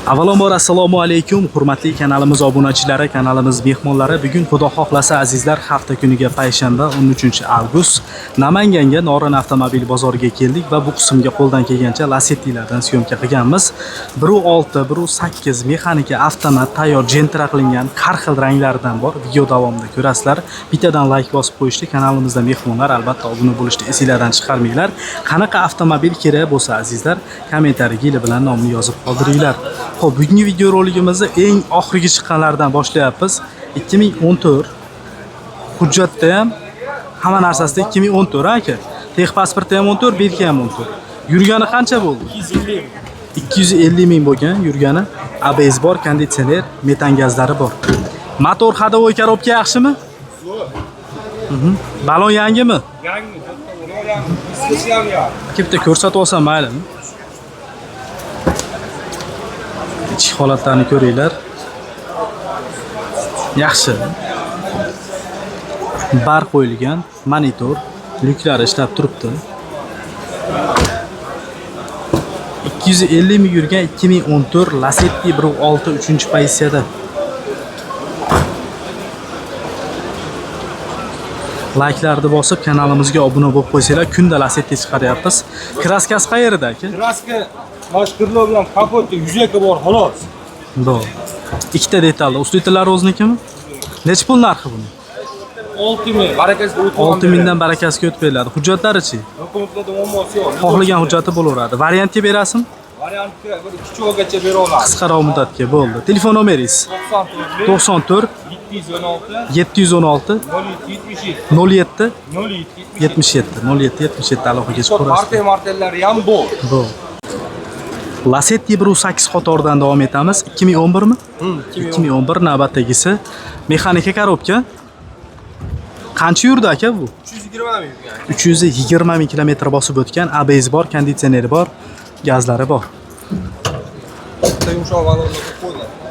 Avvalambor assalomu alaykum, hurmatli kanalimiz obunachilari, kanalimiz mehmonlari. Bugun xudo xohlasa azizlar, hafta kuniga payshanba 13-avgust Namanganga Norin avtomobil bozoriga keldik va bu qismga qo'ldan kelgancha Lacetti'lardan syomka qilganmiz. 1.6, 1.8 mexanika avtomat tayyor Gentra qilingan har xil ranglardan bor. Video davomida ko'rasizlar. Bittadan like bosib qo'yishni, kanalimizda mehmonlar albatta obuna bo'lishni esingizdan chiqarmanglar. Qanaqa avtomobil kerak bo'lsa azizlar, kommentariya bilan nomini yozib qoldiringlar. Xo'p, bugungi video roligimizni eng oxirgi chiqqanlardan boshlayapmiz. 2014 hujjatda ham hamma narsasida 2014 aka. Texpasportda ham 14, belki ham 14. Yurgani qancha bo'ldi? 250 ming bo'lgan yurgani. ABS bor, konditsioner, metan gazlari bor. Motor ходовой korobka yaxshimi? Balon yangimi? Yangi. Spesial ya. Bitta ko'rsatib olsam maylimi? İçki holatlarını ko'ringlar. Yaxshi. Bar qo'yilgan, monitor, lyuklar ishlab turibdi. 250 ming yurgan 2014 Lacetti 1.6 3-pozitsiyada. Like'larni bosib kanalimizga obuna bo'lib qo'ysanglar, kunda Lacetti chiqaryapmiz. Kraskasi qayerda aka? Kraska boshqirlar bilan kapotda yuzaka bor xolos. Bor. Ikkita detalda. Ust detallari o'zinikimi? Necha pul narxi buni? 6 ming. Barakasiga o'tib 6 mingdan barakasiga o'tib beriladi. Hujjatlari-chi? Dokumentlarda muammosi yo'q. Xohlagan hujjati bo'laveradi. Variantga berasizmi? Variantga bir 2 oygacha bera olasiz. Qisqaroq muddatga bo'ldi. Telefon nomeringiz? 94 716 07 77 07 aloqaga chiqib ko'rasiz. Martellari ham bor. Bu. Lacetti 1.8 qatoridan davom etamiz. 2011 mi? 2011 navbatdagisi. Mexanika korobka. Qancha yurdi aka bu? 320 ming yurgan. 320 ming kilometr bosib o'tgan. ABS bor, konditsioneri bor, gazlari bor.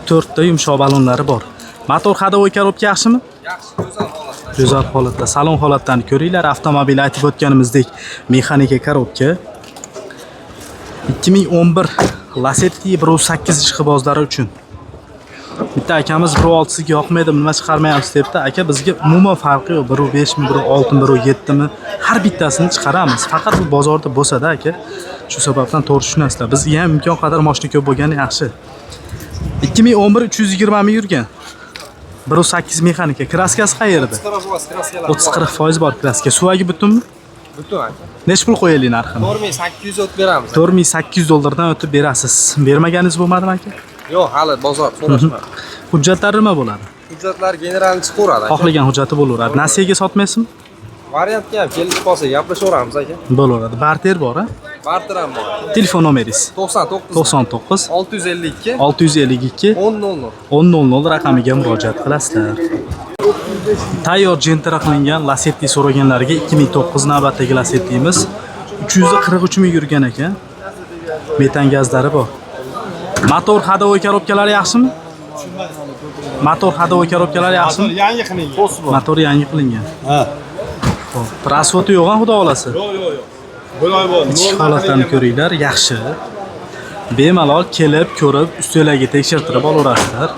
4 ta yumshoq balonlari bor. Motor ходовой korobka yaxshimi? Yaxshi, go'zal holatda. Go'zal holatda. Salon holatlarini ko'ringlar. Avtomobil aytib o'tganimizdek mexanika korobka. 2011 Lacetti 1.8 ishqibozlari uchun. Bitta akamiz 1.6 ga yoqmaydi, nima chiqarmayapsiz debdi. Aka, bizga umuman farqi yo'q. 1.5 mi, 1.6 mi, 1.7 mi, har bittasini chiqaramiz. Faqat bu bozorda bo'lsa-da aka. Shu sababdan to'g'ri tushunasizlar. Bizga ham imkon qadar mashina ko'p bo'lgani yaxshi. 2011 320 ming yurgan. 1.8 mexanika. Kraskasi qayerda? 30-40% bor kraska. Suvagi butunmi? Butun aka. Necha pul qo'yaylik narxini? 4800 o'tib beramiz. 4800 dollardan o'tib berasiz. Bermaganingiz bo'lmadimi aka? Yo'q, hali bozor so'rashmadi. Hujjatlari nima bo'ladi? Hujjatlar generalni chiqaveradi aka. Xohlagan hujjati bo'laveradi. Nasiyaga sotmaysizmi? Variantga ham kelib qolsa gaplashaveramiz aka. Bo'laveradi. Barter bor, ha? Barter ham bor. Telefon nomeringiz? 99 99 652 652 1000 1000 raqamiga murojaat qilasizlar. Tayyor Gentra qilingan Lacetti so'raganlarga 2009 navbatdagi Lacetti'miz 343 ming yurgan ekan. Metan gazlari bor. Motor ходовой korobkalari yaxshimi? Motor ходовой korobkalari yaxshimi? Yangi qilingan. Motor yangi qilingan. Ha. Xo'p, prasvoti yo'q-a, xudo xolasa. Yo'q. Bo'lay bor. Ichki holatlarni ko'ringlar, yaxshi. Bemalol kelib, ko'rib, ustilarga tekshirtirib olaverasizlar.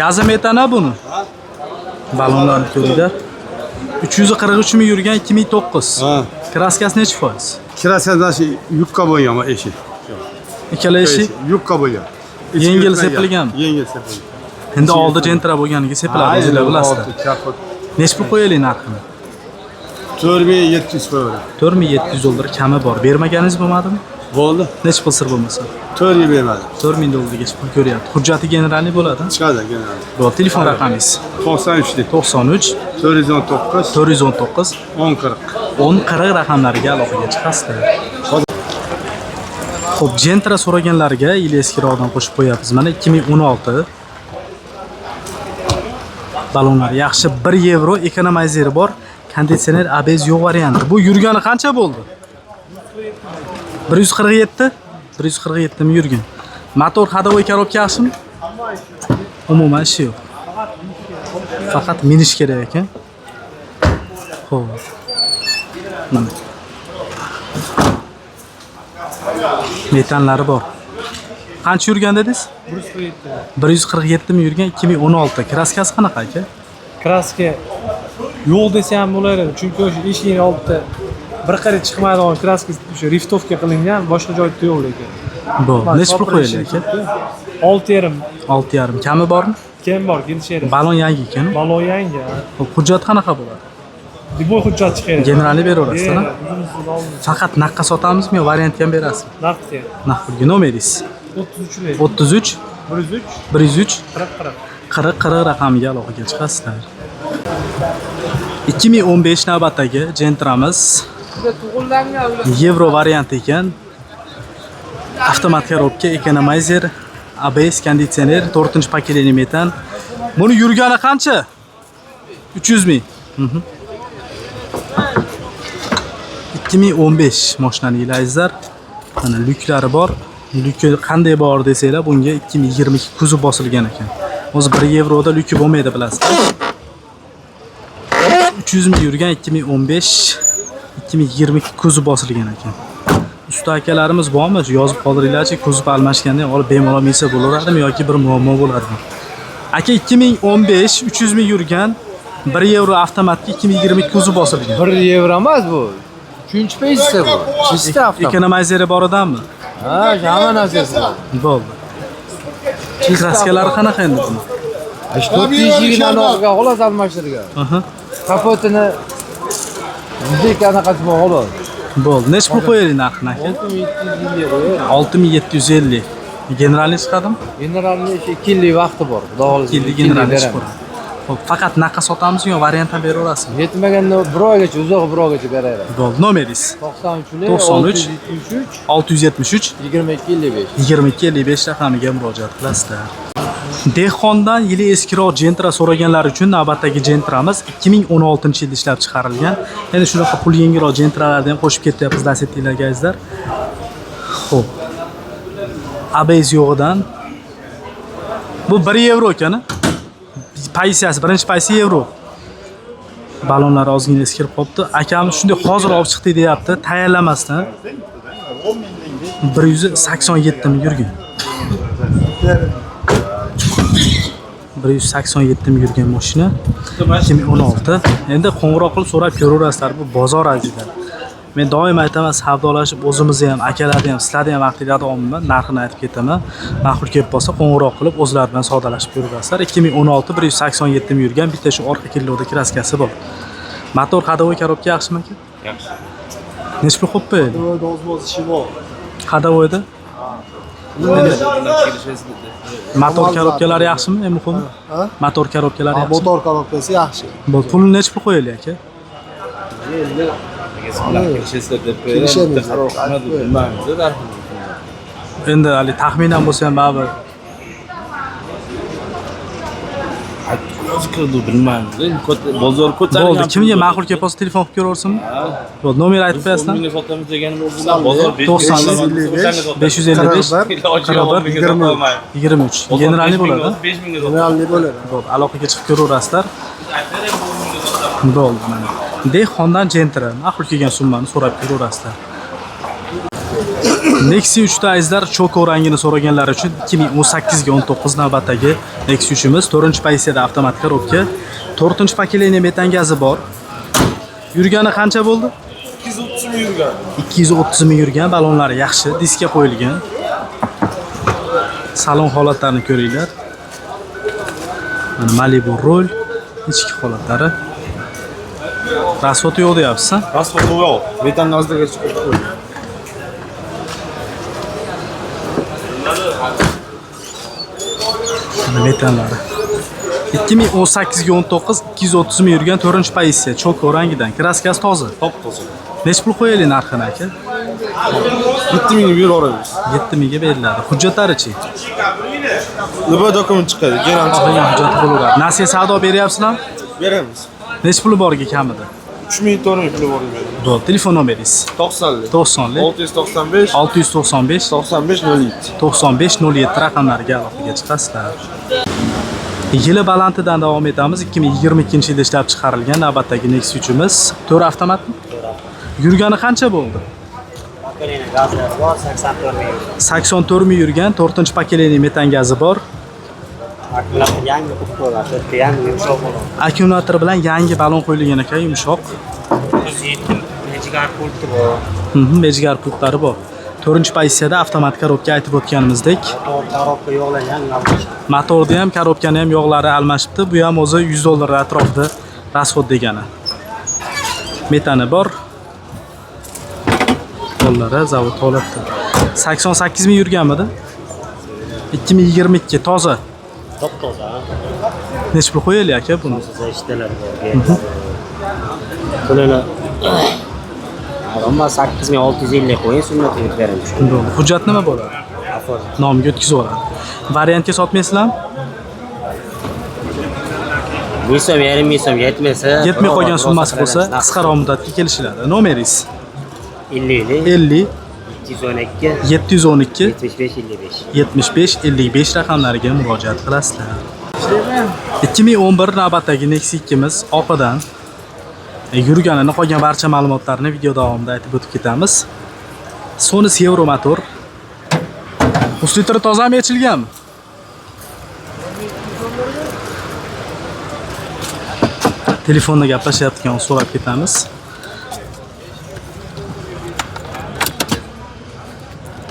Gazi metana buni. Balonlarni ko'ringlar. 343 ming yurgan 2009. Ha. Kraskasi necha foiz? Kraskasi yupqa bo'lgan eshik. Ikkala eshik Yupqa bo'lgan. yengil sepilgan. Yengil sepilgan. Endi oldi Gentra bo'lganiga sepiladi, o'zinglar bilasizlar. Necha pul qo'yaylik narxini? 4700 qo'yaveradi. 4700 dollar kami bor. Bermaganingiz bo'lmadimi? Bo'ldi. Necha pul sir bo'lmasa? 4000 bermadi. 4000 dollargacha pul ko'ryapti. Hujjati generalniy bo'ladi. Chiqadi general. Bu telefon raqamingiz? 93 93 419 419 1040. 1040 raqamlariga aloqaga chiqasizlar. Xo'p, Gentra so'raganlarga yil eskiroqdan qo'shib qo'yapmiz. Mana 2016 balonlar yaxshi, 1 yevro ekonomizeri bor, konditsioner ABS yo'q varianti. Bu yurgani qancha bo'ldi? 147 mi yurgan? Motor ходовой korobka yaxshimi? Umuman ishi yo'q. Faqat minish kerak ekan. Xo'p. Mana. Metanlari bor. Qancha yurgan dedingiz? 147 mi yurgan 2016. Kraskasi qanaqa aka? Kraska yo'q desa ham bo'lar edi. Chunki o'sha eshikning oldida bir qarich chiqmaydigan kraska o'sha riftovka qilingan, boshqa joyda yo'q lekin. Bu necha pul qo'yildi aka? 6,5. 6,5. Kami bormi? Kim bor, kelishadi. Balon yangi ekan. Balon yangi. Xo'p, hujjat qanaqa bo'ladi? Diboy hujjat chiqadi. Generalni beraverasizlar. Faqat naqqa sotamizmi yo variantga ham berasizmi? Naqdga. Naq pulga nomeringiz? 33. 33 103 103 40 40 raqamiga aloqaga chiqasizlar. 2015 navbatdagi Gentramiz Euro variant ekan. Avtomat korobka, economizer, ABS konditsioner, 4-pokoleniya metan. Buni yurgani qancha? 300 ming. 2015 mashinani yig'laysizlar. Mana lyuklari bor. Lyuki qanday bor desanglar, bunga 2022 kuzov bosilgan ekan. O'zi 1 yevroda lyuki bo'lmaydi bilasizlar. 300 ming yurgan 2015 2022 kuzov bosilgan ekan. Usta akalarimiz bormi? Yozib qoldiringlarchi, kuzov almashganda olib bemalol minsa bo'laveradimi yoki bir muammo bo'ladimi? Aka 2015 300 ming yurgan 1 yevro avtomatga 2022 kuzov bosilgan. 1 yevro emas bu. 3-pozitsiya bu. Chista avtomat. Ekonomizeri bor odammi? Ha, hamma narsasi bor. Bo'ldi. Kraskalari qanaqa endi buni? 4 eshigini orqaga xolos almashtirgan. Kapotini yuzlik anaqasi bor xolos. Bo'ldi. Nech pul qo'yaylik narxini aka? 6750 qo'ying. 6750. Generalni chiqadimi? Generalni 2 yillik vaqti bor. Xudo xolisa. 2 yillik generalni chiqaradi. Xo'p, faqat naqqa sotamizmi yo variant ham beraverasizmi? Yetmaganda 1 oygacha, uzoq 1 oygacha beraveradi. Bo'ldi. Nomeringiz? 93 673 2255. 2255 raqamiga murojaat qilasizlar. Dehqondan yili eskiroq Gentra so'raganlar uchun navbatdagi Gentramiz 2016-yilda ishlab chiqarilgan. Endi shunaqa pul yengilroq Gentralarni ham qo'shib ketyapmiz, dastinglar gaysizlar. Xo'p. ABS yo'g'idan bu 1 yevro ekani. Paysiyasi, birinchi paysi yevro. Balonlar ozgina eskirib qopti. Akamiz shunday hozir olib chiqdi deyapti, tayyorlamasdan. 187 ming yurgan. 187 ming yurgan mashina 2016. Endi qo'ng'iroq qilib so'rab ko'raverasizlar, bu bozor azizlar. Men doim aytaman, savdolashib o'zimizni ham, akalarni ham, sizlarni ham vaqtingizda davomida narxini aytib ketaman. Ma'qul kelib qolsa qo'ng'iroq qilib o'zlari bilan savdolashib ko'raverasizlar. 2016 187 ming yurgan, bitta shu orqa killoda kraskasi bor. Motor ходовой korobka yaxshimi aka? Yaxshi. Nech pul qo'yib qo'yadi? O'z ishi bor. Ходовойda? Motor korobkalari yaxshimi? Eng muhimi. Motor korobkalari yaxshi. Motor korobkasi yaxshi. Bu pulni nech pul qo'yaylik aka? Endi hali taxminan bo'lsa ham baribir Bozor ko'tarilgan. bo'ldi. Kimga ma'qul kelib qolsa telefon qilib ko'raversinmi? Bo'ldi, nomer aytib qo'yasizlar. Meni sotamiz deganim bo'lsa, bozor 555 23. Generalni bo'ladi. 5 mingga Generalni bo'ladi. Bo'ldi, aloqaga chiqib ko'raverasizlar. Bo'ldi mana. Dehqondan Gentra ma'qul kelgan summani so'rab ko'raverasizlar. Nexi 3 ta azizlar choko rangini so'raganlar uchun 2018 ga 19 navbatdagi Nexi 3imiz 4-paysiyada avtomat korobka, 4-pokoleniya metan gazi bor. Yurgani qancha bo'ldi? 230 ming yurgan. 230 ming yurgan, balonlari yaxshi, diskga qo'yilgan. Salon holatlarini ko'ringlar. Mana Malibu rol, ichki holatlari. Rasvoti yo'q deyapsiz-a? Rasvot yo'q. Metan gazdaga chiqib qo'ydi. Metanlari 2018 ga 19 230 ming yurgan 4-pozitsiya choko rangidan, kraskasi toza. Top-toza. Nech pul qo'yaylik narxini aka? 7 mingga beraveramiz. 7 mingga beriladi. Hujjatlari-chi? Nima dokument chiqadi? Xohlagan hujjati bo'laveradi. Nasiya savdo beryapsizlarmi? Beramiz. Nech puli borga kamida? 3 ming to'rt ming puli bor edi. Bo'ldi, telefon nomeringiz? 90 90 695 695 95 07. 95 07 raqamlariga aloqaga chiqasizlar. Yili balantidan davom etamiz. 2022-yilda ishlab chiqarilgan navbatdagi Nexi 3imiz 4 avtomatmi? Yurgani qancha bo'ldi? pokoleniya gazlari bor, 84 ming euro. 84 ming yurgan 4-pokoleniya metan gazi bor. Akkumulyator yangi qutqo'lar, to'rtta ham yumshoq bo'ladi. Akkumulyator bilan yangi balon qo'yilgan ekan, yumshoq. 107 mejigar pulti bor. Mejigar pultlari bor. 4-pozitsiyada avtomat korobka aytib o'tganimizdek. Motor, korobka yo'qlangan, almashtirib. Motorda ham, korobkani ham yog'lari almashibdi. Bu ham o'zi $100 atrofida rasxod degani. Metani bor. Qo'llari zavod holatda. 88 ming yurganmidi? 2022 toza. Top-toza. Necha pul qo'yaylik aka buni? Siz ishdalar bor. Pulini Adamlar 8650 qo'ying, sunnat yurib beramiz. Hujjat nima bo'ladi? Afur. Nomiga o'tkazib oladi. Variantga sotmaysizlarmi? Misom, yarim misom yetmasa, Yetmay qolgan summasi bo'lsa, qisqaroq muddatga kelishiladi. Nomeringiz 50 50 712 712 75 55. 75-55 raqamlariga murojaat qilasizlar. 2011 navbatdagi Nexia 2miz oqidan yurganini qolgan barcha ma'lumotlarni video davomida aytib o'tib ketamiz. Sony Sevro motor. Uslitri tozami yechilganmi? Telefonda gaplashayotgan so'rab ketamiz.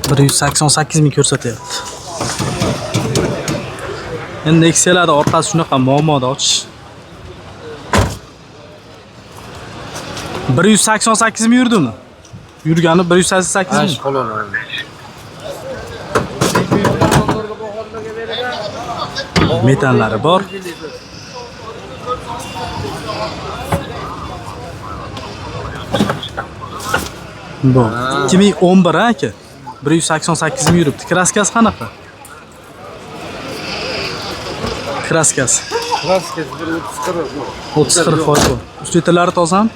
$188 ming ko'rsatyapti. Endi Nexia'larda orqasi shunaqa muammoda ochish. 188 ming yurdimi? Yurgani 188 ming. Qo'lon. Metanlari bor. Bu 2011 aka. 188 ming yuribdi. Kraskasi qanaqa? Kraskasi. Kraskasi 30-40 foiz bor. Ustitlari tozami?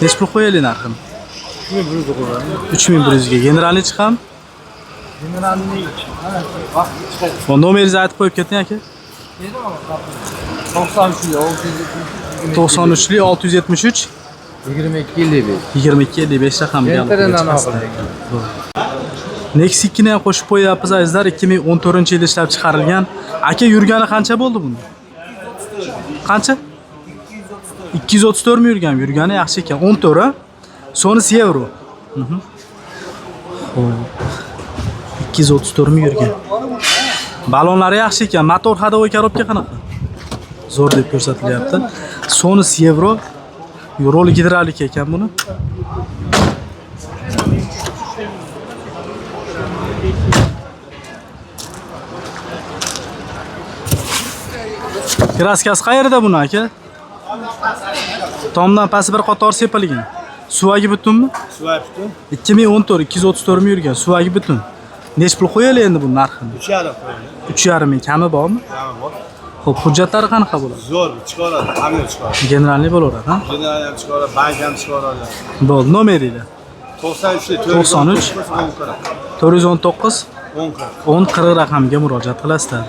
Necha pul qo'yaylik narxini? 3100 ga. Generalni chiqami? Nomeringizni aytib qo'yib keting aka. 93 673 2255 raqamga Nexia 2ni ham qo'shib qo'yapmiz azizlar. 2014-yilda ishlab chiqarilgan. Aka yurgani qancha bo'ldi buni? Qancha? 234 ming yurgan. Yurgani yaxshi ekan. 14 ha? Sony Sevro. 234 ming yurgan. Balonlari yaxshi ekan. Motor hadovoy korobka qanaqa? Zo'r deb ko'rsatilyapti. Sony Sevro rol gidravlik ekan buni. Kraskasi qayerda buni aka? Tomdan past bir qator sepilgan. Suvagi butunmi? Suvagi butun. 2014 234 ming yurgan. Suvagi butun. Necha pul qo'yaylik endi bu narxini? 3,5 qo'ying. 3,5 ming kami bormi? Kami bor. Xo'p, hujjatlari qanaqa bo'ladi? Zo'r chiqaradi, hamma chiqaradi. Generalni bo'laveradi, ha? General ham chiqaradi, bank ham chiqaradi. Bo'ldi, nomeringiz. 93 419 10 40 raqamga murojaat qilasizlar.